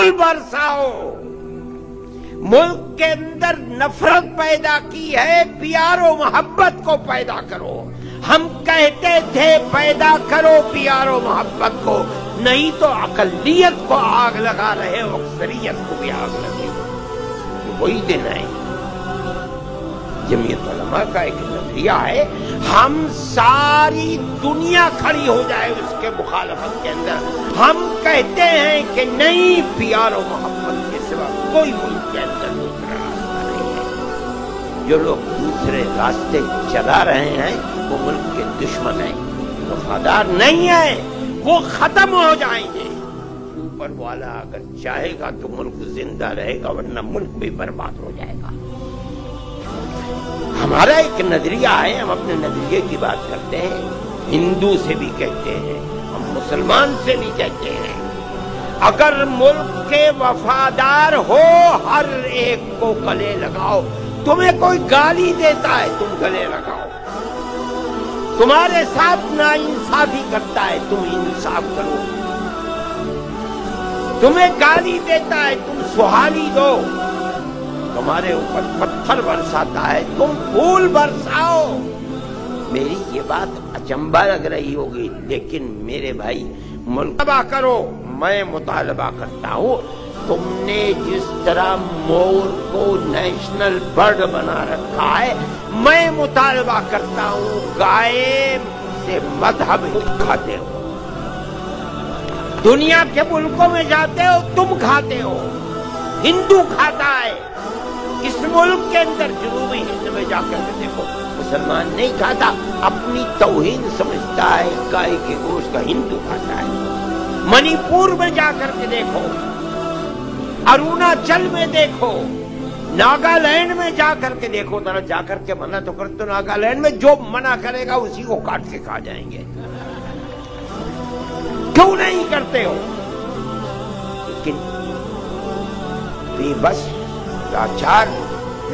پھول برساؤ. ملک کے اندر نفرت پیدا کی ہے، پیار و محبت کو پیدا کرو. ہم کہتے تھے پیدا کرو پیار و محبت کو، نہیں تو اقلیت کو آگ لگا رہے ہو، اکثریت کو بھی آگ لگے. وہی دن ہے. جمعیت علماء کا ایک نظریہ ہے، ہم ساری دنیا کھڑی ہو جائے اس کے مخالفت کے اندر. ہم کہتے ہیں کہ نہیں، پیار و محبت کے سوا کوئی ملک کے اندر دوسرا راستہ نہیں ہے. جو لوگ دوسرے راستے چلا رہے ہیں وہ ملک کے دشمن ہیں، وفادار نہیں ہیں، وہ ختم ہو جائیں گے. اوپر والا اگر چاہے گا تو ملک زندہ رہے گا، ورنہ ملک بھی برباد ہو جائے گا. ہمارا ایک نظریہ ہے، ہم اپنے نظریے کی بات کرتے ہیں، ہندو سے بھی کہتے ہیں، ہم مسلمان سے بھی کہتے ہیں. اگر ملک کے وفادار ہو ہر ایک کو گلے لگاؤ. تمہیں کوئی گالی دیتا ہے تم گلے لگاؤ، تمہارے ساتھ ناانصافی کرتا ہے تم انصاف کرو، تمہیں گالی دیتا ہے تم سہالی دو، تمہارے اوپر پتھر برساتا ہے تم پھول برساؤ. میری یہ بات اچنبھا لگ رہی ہوگی، لیکن میرے بھائی مطالبہ کرو. میں مطالبہ کرتا ہوں، تم نے جس طرح مور کو نیشنل برڈ بنا رکھا ہے، میں مطالبہ کرتا ہوں گائے سے مذہب کھاتے ہو. دنیا کے ملکوں میں جاتے ہو تم کھاتے ہو، ہندو کھاتا ہے. اس ملک کے اندر جنوبی ہند میں جا کر کے دیکھو مسلمان نہیں کھاتا، اپنی توہین سمجھتا ہے گائے کے گوشت کا. ہندو کھاتا ہے. منی پور میں جا کر کے دیکھو، اروناچل میں دیکھو، ناگالینڈ میں جا کر کے دیکھو. ذرا جا کر کے منع تو کرتے، ناگالینڈ میں جو منع کرے گا اسی کو کاٹ کے کھا جائیں گے. کیوں نہیں کرتے ہو؟ لیکن بے بس لاچار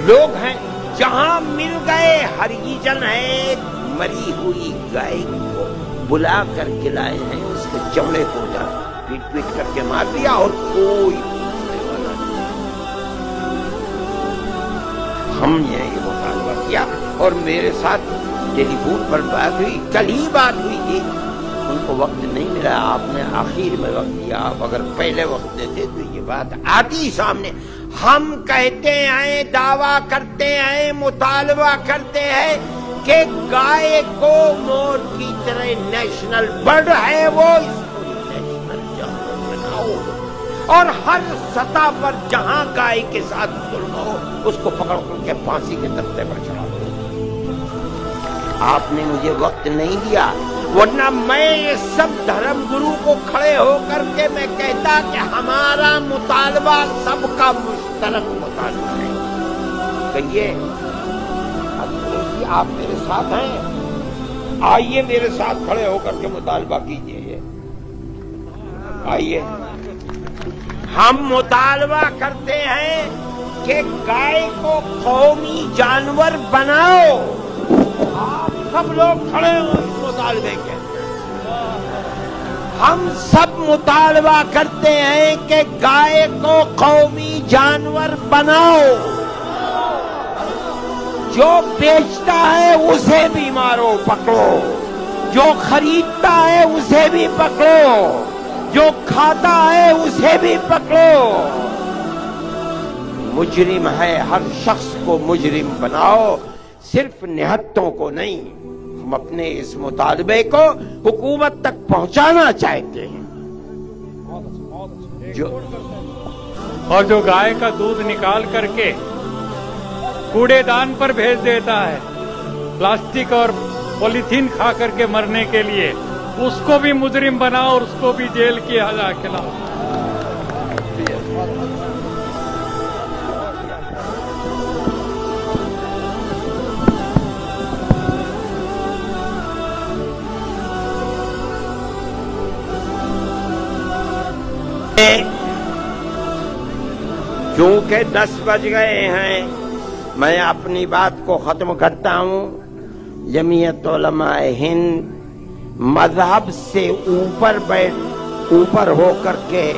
لوگ ہیں. جہاں مل گئے ہریجن ہے، مری ہوئی گائے کو بلا کر کے لائے ہیں، اس کے چمڑے کو پیٹ پیٹ کر کے مار دیا اور کوئی پوچھنے والا نہیں. ہم نے یہ مطالبہ کیا اور میرے ساتھ ٹیلی فون پر بات ہوئی، کل ہی بات ہوئی تھی. ان کو وقت نہیں ملا، آپ نے آخر میں وقت دیا. آپ اگر پہلے وقت دیتے تو یہ بات آتی سامنے. ہم کہتے ہیں، دعویٰ کرتے ہیں، مطالبہ کرتے ہیں کہ گائے کو مور کی طرح نیشنل برڈ ہے، وہ اس کو نیشنل جانور بناؤ. اور ہر سطح پر جہاں گائے کے ساتھ ظلم ہو اس کو پکڑ کر کے پھانسی کے تختے پر چڑھا دو. آپ نے مجھے وقت نہیں دیا، ورنہ میں یہ سب دھرم گرو کو کھڑے ہو کر کے میں کہتا کہ ہمارا مطالبہ سب کا مشترک مطالبہ ہے. کہیے آپ میرے ساتھ ہیں، آئیے میرے ساتھ کھڑے ہو کر کے مطالبہ کیجیے. آئیے. ہم مطالبہ کرتے ہیں کہ گائے کو قومی جانور بناؤ. آپ سب لوگ کھڑے ہو اس مطالبے کے. ہم سب مطالبہ کرتے ہیں کہ گائے کو قومی جانور بناؤ. جو بیچتا ہے اسے بھی مارو پکڑو، جو خریدتا ہے اسے بھی پکڑو، جو کھاتا ہے اسے بھی پکڑو. مجرم ہے، ہر شخص کو مجرم بناؤ، صرف نہتوں کو نہیں. ہم اپنے اس مطالبے کو حکومت تک پہنچانا چاہتے ہیں. اور جو گائے کا دودھ نکال کر کے کوڑے دان پر بھیج دیتا ہے، پلاسٹک اور پولیتھین کھا کر کے مرنے کے لیے، اس کو بھی مجرم بناؤ اور اس کو بھی جیل کی سزا کھلاؤ. چونکہ 10 بج گئے ہیں، میں اپنی بات کو ختم کرتا ہوں. جمعیت علماء ہند مذہب سے اوپر ہو کر کے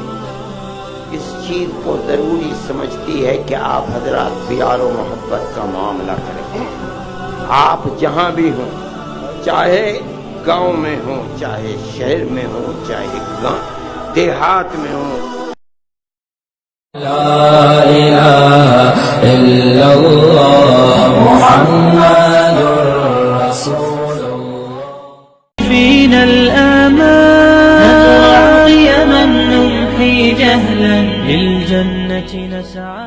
اس چیز کو ضروری سمجھتی ہے کہ آپ حضرات پیار و محبت کا معاملہ کریں. آپ جہاں بھی ہوں، چاہے گاؤں میں ہوں، چاہے شہر میں ہوں، چاہے دیہات میں ہوں. لا الہ الا اللہ محمد رسول اللہ. فينا الآمان نترى قيما نمحي جهلا للجنة نسعى.